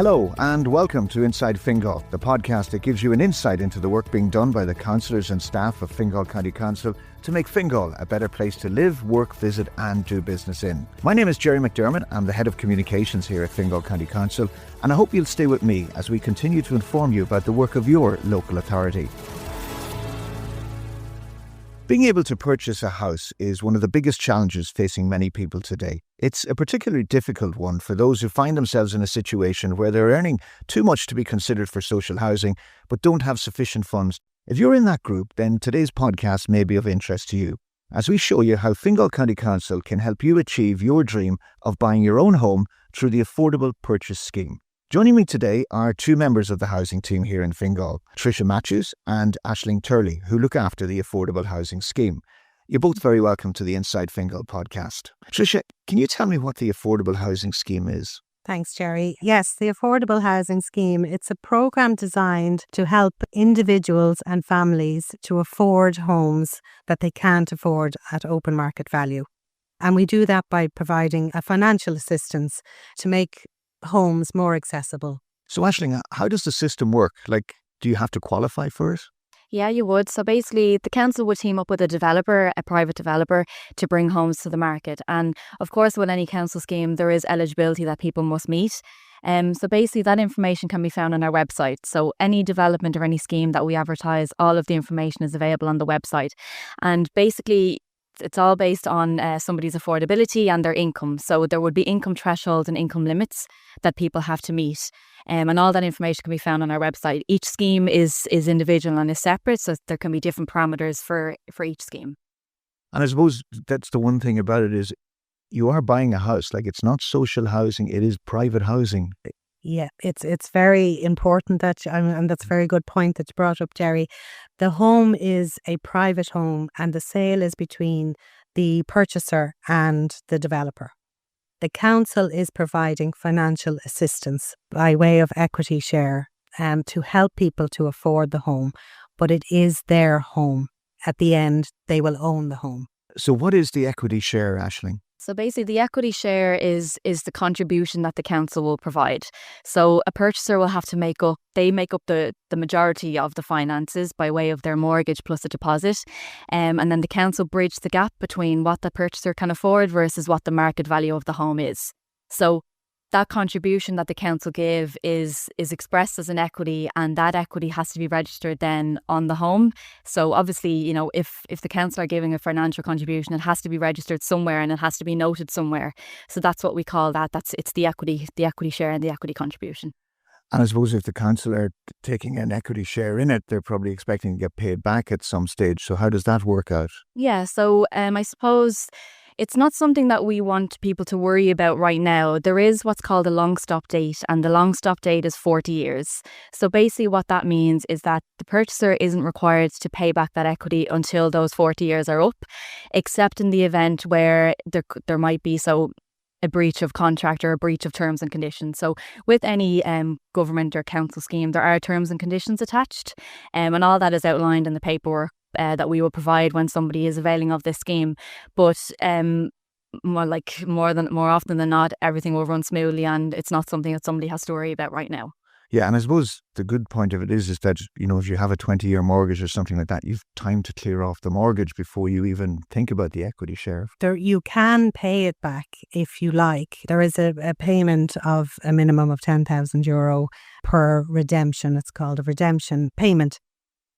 Hello and welcome to Inside Fingal, the podcast that gives you an insight into the work being done by the councillors and staff of Fingal County Council to make Fingal a better place to live, work, visit and do business in. My name is Gerry McDermott. I'm the Head of Communications here at Fingal County Council, and I hope you'll stay with me as we continue to inform you about the work of your local authority. Being able to purchase a house is one of the biggest challenges facing many people today. It's a particularly difficult one for those who find themselves in a situation where they're earning too much to be considered for social housing, but don't have sufficient funds. If you're in that group, then today's podcast may be of interest to you, as we show you how Fingal County Council can help you achieve your dream of buying your own home through the Affordable Purchase Scheme. Joining me today are two members of the housing team here in Fingal, Tricia and Ashling Turley, who look after the Affordable Housing Scheme. You're both very welcome to the Inside Fingal podcast. Tricia, can you tell me what the Affordable Housing Scheme is? Thanks, Gerry. Yes, the Affordable Housing Scheme, it's a programme designed to help individuals and families to afford homes that they can't afford at open market value. And we do that by providing a financial assistance to make homes more accessible. So Ashling, how does the system work? Do you have to qualify for it? Yeah, you would. So basically, the council would team up with a developer, a private developer, to bring homes to the market. And of course, with any council scheme, there is eligibility that people must meet. So basically, that information can be found on our website. So any development or any scheme that we advertise, all of the information is available on the website. And basically, it's all based on somebody's affordability and their income. So there would be income thresholds and income limits that people have to meet. And all that information can be found on our website. Each scheme is individual and is separate, so there can be different parameters for each scheme. And I suppose that's the one thing about it is you are buying a house. It's not social housing, it is private housing. Yeah, it's very important and that's a very good point that you brought up, Gerry. The home is a private home and the sale is between the purchaser and the developer. The council is providing financial assistance by way of equity share to help people to afford the home, but it is their home. At the end, they will own the home. So what is the equity share, Ashling? So basically, the equity share is the contribution that the council will provide. So a purchaser will have to make up the majority of the finances by way of their mortgage plus a deposit. And then the council bridge the gap between what the purchaser can afford versus what the market value of the home is. So that contribution that the council give is expressed as an equity, and that equity has to be registered then on the home. So obviously, if the council are giving a financial contribution, it has to be registered somewhere and it has to be noted somewhere. So that's what we call that. It's the equity share and the equity contribution. And I suppose if the council are taking an equity share in it, they're probably expecting to get paid back at some stage. So how does that work out? Yeah, so I suppose it's not something that we want people to worry about right now. There is what's called a long stop date, and the long stop date is 40 years. So basically what that means is that the purchaser isn't required to pay back that equity until those 40 years are up, except in the event where there might be a breach of contract or a breach of terms and conditions. So with any government or council scheme, there are terms and conditions attached, and all that is outlined in the paperwork that we will provide when somebody is availing of this scheme. But more often than not, everything will run smoothly, and it's not something that somebody has to worry about right now. Yeah, and I suppose the good point of it is that, if you have a 20-year mortgage or something like that, you've time to clear off the mortgage before you even think about the equity share. You can pay it back if you like. There is a payment of a minimum of €10,000 per redemption. It's called a redemption payment.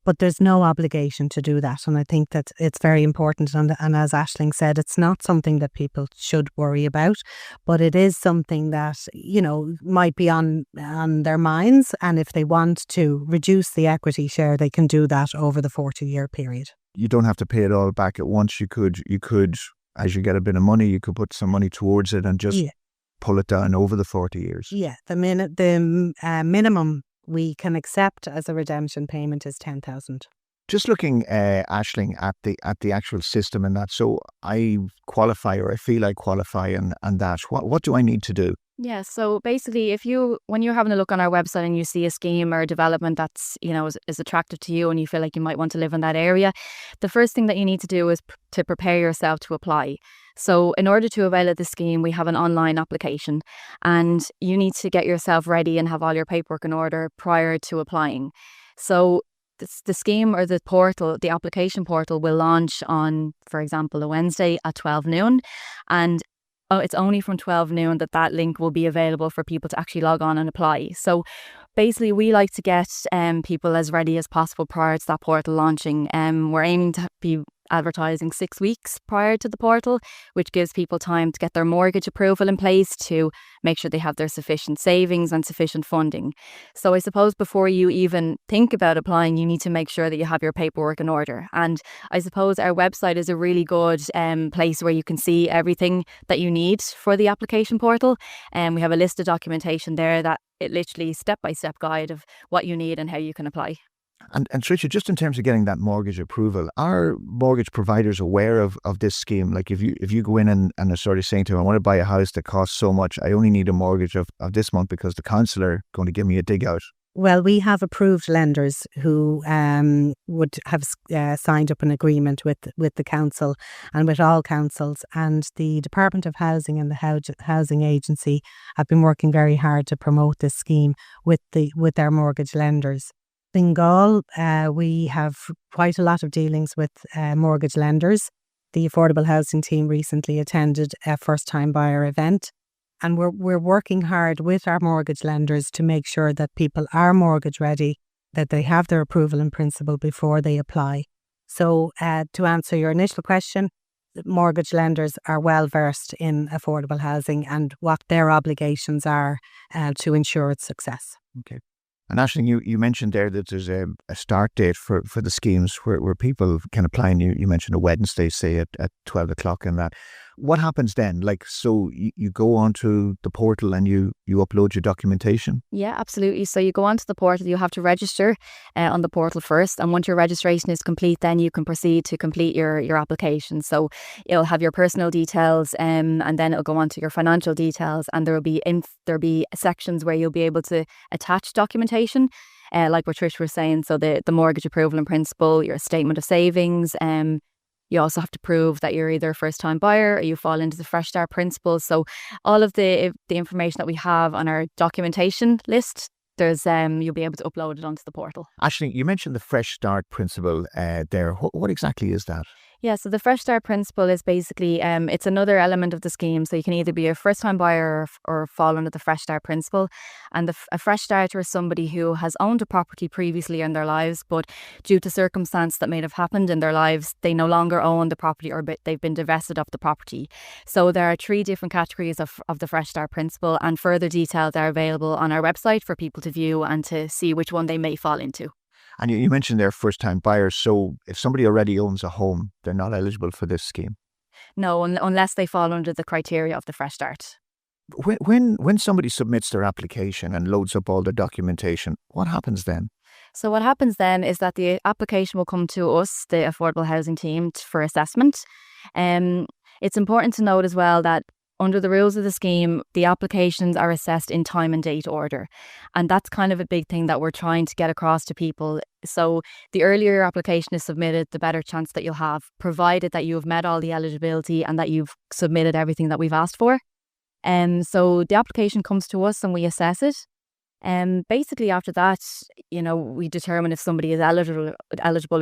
But there's no obligation to do that. And I think that it's very important. And as Ashling said, it's not something that people should worry about, but it is something that, might be on their minds. And if they want to reduce the equity share, they can do that over the 40-year period. You don't have to pay it all back at once. You could, as you get a bit of money, you could put some money towards it and just pull it down over the 40 years. Yeah, the minimum we can accept as a redemption payment is 10,000. Just looking, Ashling, at the actual system and that. So I qualify, or I feel I qualify, and that. What do I need to do? Yeah, so basically, when you're having a look on our website and you see a scheme or a development that's, is attractive to you and you feel like you might want to live in that area, the first thing that you need to do is to prepare yourself to apply. So in order to avail of the scheme, we have an online application, and you need to get yourself ready and have all your paperwork in order prior to applying. So the scheme or the portal, the application portal, will launch on, for example, a Wednesday at 12 noon. And it's only from 12 noon that link will be available for people to actually log on and apply. So basically, we like to get people as ready as possible prior to that portal launching. We're aiming to be advertising 6 weeks prior to the portal, which gives people time to get their mortgage approval in place, to make sure they have their sufficient savings and sufficient funding. So I suppose before you even think about applying, you need to make sure that you have your paperwork in order. And I suppose our website is a really good place where you can see everything that you need for the application portal. And we have a list of documentation there that it literally step-by-step guide of what you need and how you can apply. And Tricia, just in terms of getting that mortgage approval, are mortgage providers aware of this scheme? Like if you go in and are sort of saying to them, I want to buy a house that costs so much, I only need a mortgage of this month because the council are going to give me a dig out. Well, we have approved lenders who would have signed up an agreement with the council and with all councils, and the Department of Housing and the Housing Agency have been working very hard to promote this scheme with our mortgage lenders. Fingal, we have quite a lot of dealings with mortgage lenders. The affordable housing team recently attended a first-time buyer event, and we're working hard with our mortgage lenders to make sure that people are mortgage ready, that they have their approval in principle before they apply. So to answer your initial question, mortgage lenders are well versed in affordable housing and what their obligations are to ensure its success. Okay. And Ashling, you mentioned there that there's a start date for the schemes where people can apply, and you mentioned a Wednesday, say at 12 o'clock and that. What happens then? Like, so you go onto the portal and you upload your documentation? Yeah, absolutely. So you go onto the portal, you have to register on the portal first. And once your registration is complete, then you can proceed to complete your application. So it'll have your personal details and then it'll go on to your financial details. And there'll be sections where you'll be able to attach documentation. Like what Tricia was saying, so the mortgage approval in principle, your statement of savings, you also have to prove that you're either a first-time buyer or you fall into the Fresh Start principle. So all of the information that we have on our documentation list, there's you'll be able to upload it onto the portal. Ashling, you mentioned the Fresh Start principle there. What exactly is that? Yeah, so the Fresh Start principle is basically, it's another element of the scheme. So you can either be a first-time buyer or fall under the Fresh Start principle. And a fresh starter is somebody who has owned a property previously in their lives, but due to circumstance that may have happened in their lives, they no longer own the property or they've been divested of the property. So there are 3 different categories of the Fresh Start principle, and further details are available on our website for people to view and to see which one they may fall into. And you mentioned they're first-time buyers, so if somebody already owns a home, they're not eligible for this scheme? No, unless they fall under the criteria of the Fresh Start. When somebody submits their application and loads up all their documentation, what happens then? So what happens then is that the application will come to us, the affordable housing team, for assessment. It's important to note as well that under the rules of the scheme, the applications are assessed in time and date order. And that's kind of a big thing that we're trying to get across to people. So the earlier your application is submitted, the better chance that you'll have, provided that you have met all the eligibility and that you've submitted everything that we've asked for. So the application comes to us and we assess it. Basically after that, we determine if somebody is eligible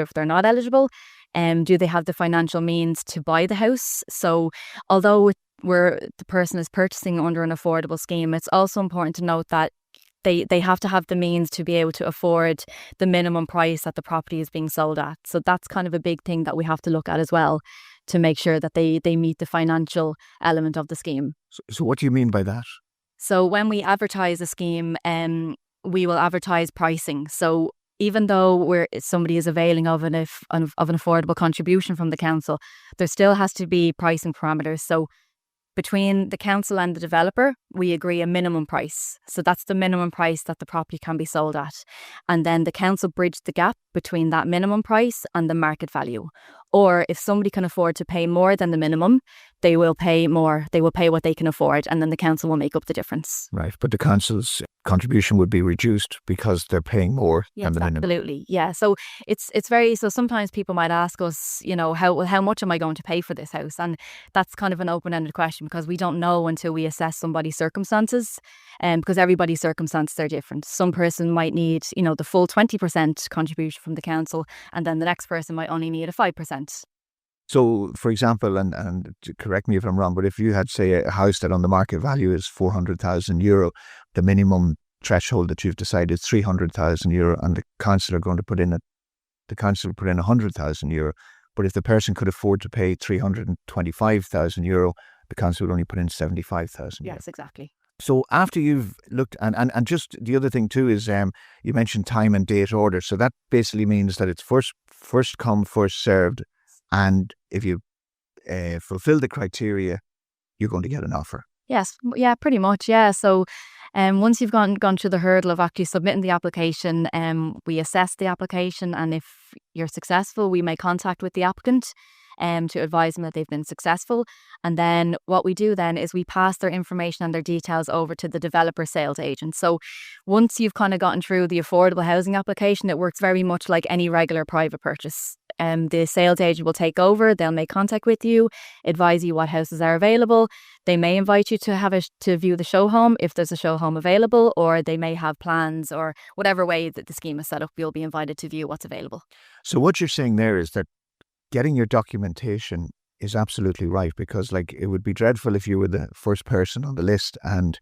or if they're not eligible. Do they have the financial means to buy the house? So although the person is purchasing under an affordable scheme, it's also important to note that they have to have the means to be able to afford the minimum price that the property is being sold at. So that's kind of a big thing that we have to look at as well, to make sure that they meet the financial element of the scheme. So what do you mean by that? So when we advertise a scheme, we will advertise pricing. So even though somebody is availing of an affordable contribution from the council, there still has to be pricing parameters. So between the council and the developer, we agree a minimum price. So that's the minimum price that the property can be sold at. And then the council bridged the gap between that minimum price and the market value. Or if somebody can afford to pay more than the minimum, they will pay more. They will pay what they can afford, and then the council will make up the difference. Right, but the council's contribution would be reduced because they're paying more than Yes, the minimum. absolutely. Yeah. So it's very, so sometimes people might ask us, how much am I going to pay for this house? And that's kind of an open-ended question, because we don't know until we assess somebody's circumstances, because everybody's circumstances are different. Some person might need, the full 20% contribution from the council, and then the next person might only need a 5%. So, for example, and correct me if I'm wrong, but if you had, say, a house that on the market value is €400,000, the minimum threshold that you've decided is €300,000, and the council are going to put in €100,000. But if the person could afford to pay €325,000, the council would only put in €75,000. Yes, exactly. So after you've looked, and just the other thing too is you mentioned time and date order. So that basically means that it's first come, first served. And if you fulfill the criteria, you're going to get an offer. Yes, yeah, pretty much, yeah. So once you've gone through the hurdle of actually submitting the application, we assess the application, and if you're successful, we make contact with the applicant to advise them that they've been successful. And then what we do then is we pass their information and their details over to the developer sales agent. So once you've kind of gotten through the affordable housing application, it works very much like any regular private purchase. The sales agent will take over, they'll make contact with you, advise you what houses are available. They may invite you to view the show home if there's a show home available, or they may have plans, or whatever way that the scheme is set up, you'll be invited to view what's available. So what you're saying there is that getting your documentation is absolutely right, because it would be dreadful if you were the first person on the list and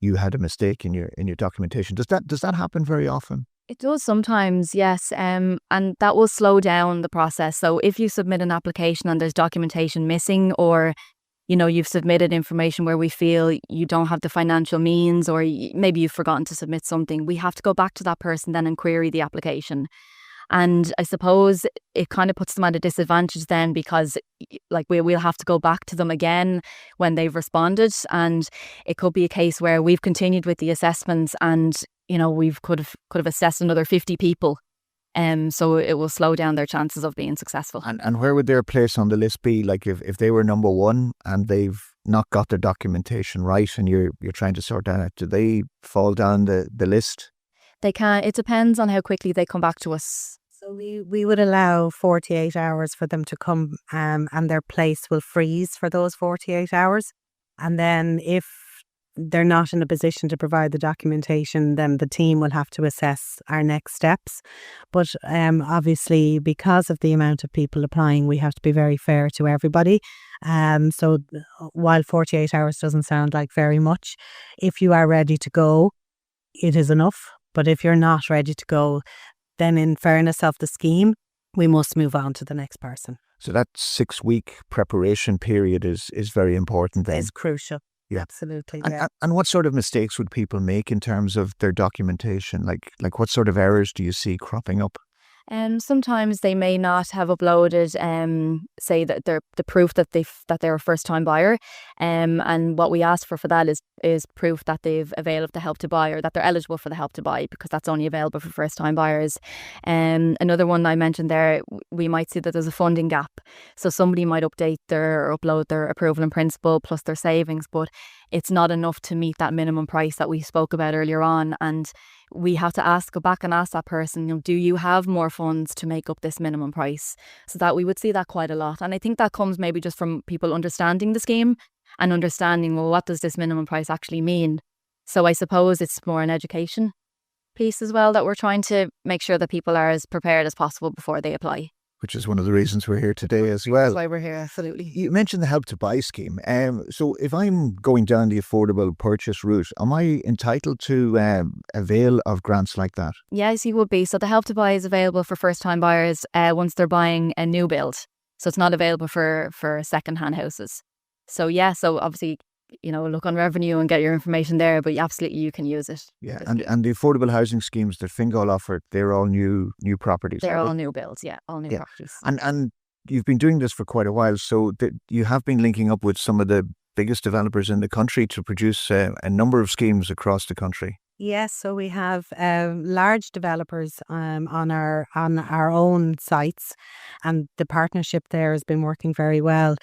you had a mistake in your documentation. Does that happen very often? It does sometimes, yes, and that will slow down the process. So if you submit an application and there's documentation missing, or you've submitted information where we feel you don't have the financial means, or maybe you've forgotten to submit something, we have to go back to that person then and query the application. And I suppose it kind of puts them at a disadvantage then, because we'll have to go back to them again when they've responded. And it could be a case where we've continued with the assessments and, we could have assessed another 50 people. So it will slow down their chances of being successful. And where would their place on the list be? If they were number one and they've not got their documentation right and you're trying to sort that out, do they fall down the list? They can. It depends on how quickly they come back to us. So we would allow 48 hours for them to come, and their place will freeze for those 48 hours. And then if they're not in a position to provide the documentation, then the team will have to assess our next steps. But obviously, because of the amount of people applying, we have to be very fair to everybody. So while 48 hours doesn't sound like very much, if you are ready to go, it is enough. But if you're not ready to go, then in fairness of the scheme, we must move on to the next person. So that 6-week preparation period is very important then. It's crucial. Yeah. Absolutely. And, Yeah. and what sort of mistakes would people make in terms of their documentation? Like what sort of errors do you see cropping up? Sometimes they may not have uploaded, say that they're the proof that they're a first time buyer, and what we ask for that is proof that they've availed of the help to buy, or that they're eligible for the help to buy, because that's only available for first time buyers. Another one I mentioned there, we might see that there's a funding gap, so somebody might upload their approval in principle plus their savings, but it's not enough to meet that minimum price that we spoke about earlier on, and we have to go back and ask that person, do you have more funds to make up this minimum price? So that we would see that quite a lot. And I think that comes maybe just from people understanding the scheme and understanding, well, what does this minimum price actually mean? So I suppose it's more an education piece as well, that we're trying to make sure that people are as prepared as possible before they apply. Which is one of the reasons we're here today as well. That's why we're here, absolutely. You mentioned the Help to Buy scheme. So if I'm going down the affordable purchase route, am I entitled to avail of grants like that? Yes, you would be. So the Help to Buy is available for first-time buyers once they're buying a new build. So it's not available for second-hand houses. So yeah, so obviously, look on revenue and get your information there, but absolutely you can use it. Yeah, and the affordable housing schemes that Fingal offer, they're all new properties. They're all new builds, yeah, all new properties. And you've been doing this for quite a while, so you have been linking up with some of the biggest developers in the country to produce a number of schemes across the country. Yes, so we have large developers on our own sites, and the partnership there has been working very well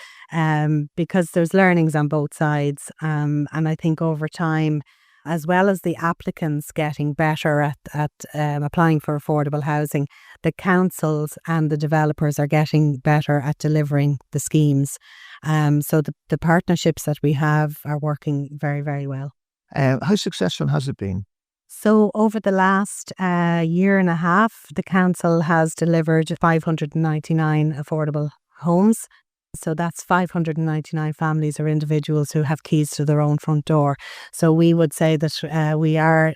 because there's learnings on both sides, and I think over time, as well as the applicants getting better at applying for affordable housing, the councils and the developers are getting better at delivering the schemes. So the partnerships that we have are working very, very well. How successful has it been? So over the last year and a half, the council has delivered 599 affordable homes. So that's 599 families or individuals who have keys to their own front door. So we would say that we are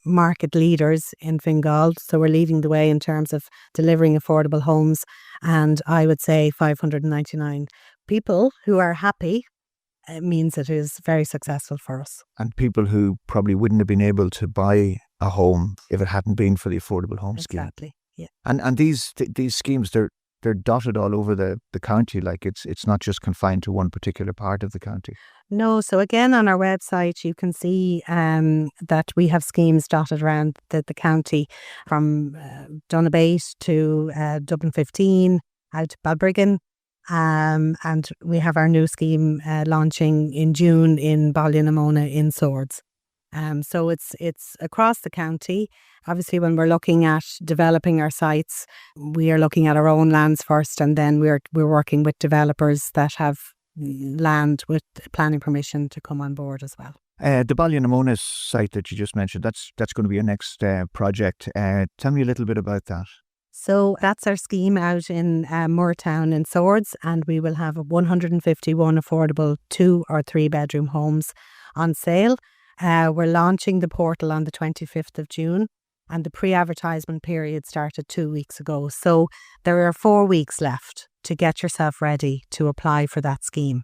market leaders in Fingal. So we're leading the way in terms of delivering affordable homes. And I would say 599 people who are happy. It means it is very successful for us. And people who probably wouldn't have been able to buy a home if it hadn't been for the affordable home scheme. Exactly. Yeah. And these schemes, they're dotted all over the county. Like it's not just confined to one particular part of the county. No. So again, on our website, you can see that we have schemes dotted around the county, from Donabate to Dublin 15 out to Balbriggan. And we have our new scheme launching in June in Ballynamona in Swords. So it's across the county. Obviously, when we're looking at developing our sites, we are looking at our own lands first, and then we're working with developers that have land with planning permission to come on board as well. The Ballynamona site that you just mentioned, that's going to be your next project. Tell me a little bit about that. So that's our scheme out in Moortown in Swords, and we will have 151 affordable 2 or 3 bedroom homes on sale. We're launching the portal on the 25th of June, and the pre-advertisement period started 2 weeks ago. So there are 4 weeks left to get yourself ready to apply for that scheme.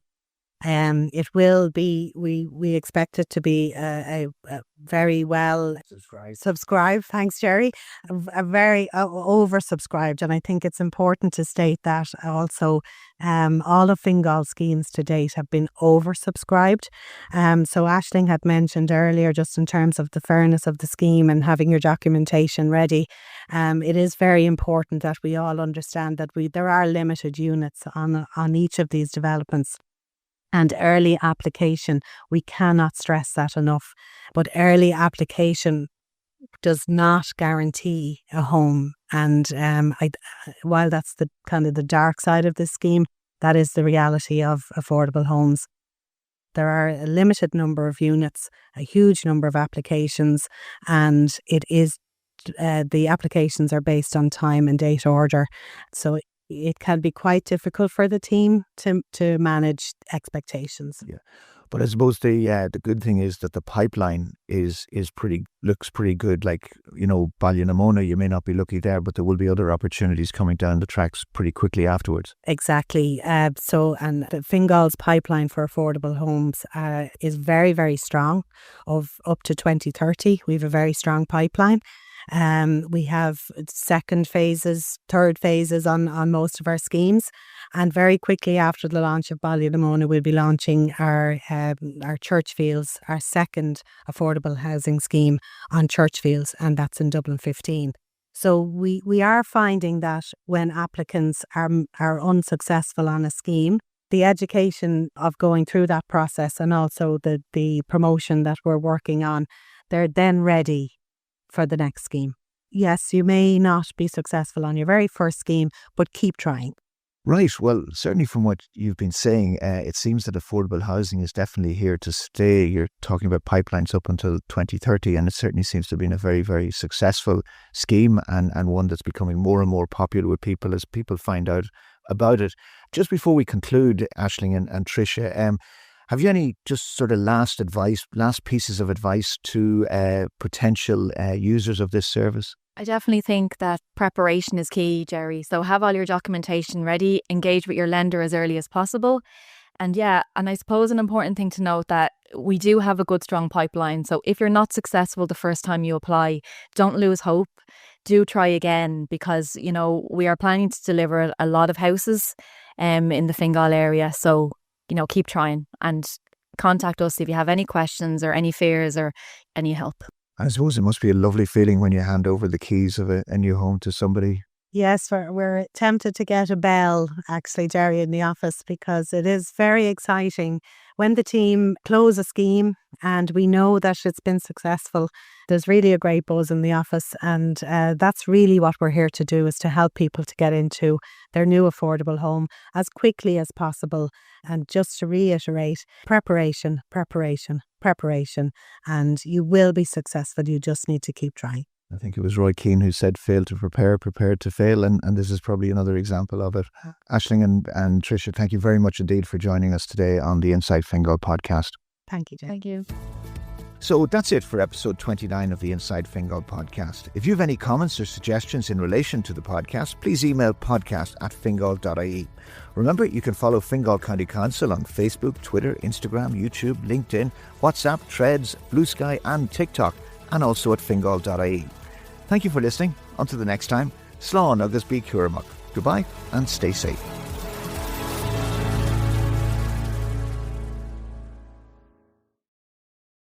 It will be, we expect it to be a very well subscribed. Thanks, Gerry. A very oversubscribed. And I think it's important to state that also all of Fingal's schemes to date have been oversubscribed. So Ashling had mentioned earlier, just in terms of the fairness of the scheme and having your documentation ready, it is very important that we all understand that there are limited units on each of these developments. And early application, we cannot stress that enough, but early application does not guarantee a home. And while that's the kind of the dark side of this scheme, that is the reality of affordable homes. There are a limited number of units, a huge number of applications, and it is the applications are based on time and date order. So it can be quite difficult for the team to manage expectations. Yeah, but I suppose the good thing is that the pipeline looks pretty good. Like, Ballynamona, you may not be lucky there, but there will be other opportunities coming down the tracks pretty quickly afterwards. Exactly. And the Fingal's pipeline for affordable homes is very, very strong. Of up to 2030, we have a very strong pipeline. We have second phases, third phases on most of our schemes, and very quickly after the launch of Ballynamona, we'll be launching our Churchfields, our second affordable housing scheme on Churchfields, and that's in Dublin 15. So we are finding that when applicants are unsuccessful on a scheme, the education of going through that process and also the promotion that we're working on, they're then ready for the next scheme. Yes, you may not be successful on your very first scheme, but keep trying. Right. Well, certainly from what you've been saying, it seems that affordable housing is definitely here to stay. You're talking about pipelines up until 2030, and it certainly seems to have been a very, very successful scheme and one that's becoming more and more popular with people as people find out about it. Just before we conclude, Ashling and Tricia, have you any just sort of last pieces of advice to potential users of this service? I definitely think that preparation is key, Gerry. So have all your documentation ready, engage with your lender as early as possible. And I suppose an important thing to note that we do have a good, strong pipeline. So if you're not successful the first time you apply, don't lose hope. Do try again, because, we are planning to deliver a lot of houses in the Fingal area. So keep trying and contact us if you have any questions or any fears or any help. I suppose it must be a lovely feeling when you hand over the keys of a new home to somebody. Yes, we're tempted to get a bell, actually, Gerry, in the office, because it is very exciting when the team close a scheme and we know that it's been successful. There's really a great buzz in the office, and that's really what we're here to do, is to help people to get into their new affordable home as quickly as possible. And just to reiterate, preparation, preparation, preparation, and you will be successful. You just need to keep trying. I think it was Roy Keane who said, fail to prepare, prepared to fail. And this is probably another example of it. Ashling and Tricia, thank you very much indeed for joining us today on the Inside Fingal podcast. Thank you, Jen. Thank you. So that's it for episode 29 of the Inside Fingal podcast. If you have any comments or suggestions in relation to the podcast, please email podcast@fingal.ie. Remember, you can follow Fingal County Council on Facebook, Twitter, Instagram, YouTube, LinkedIn, WhatsApp, Threads, Blue Sky and TikTok, and also at fingal.ie. Thank you for listening. Until the next time, slán agus bí cuaireamach. Goodbye and stay safe.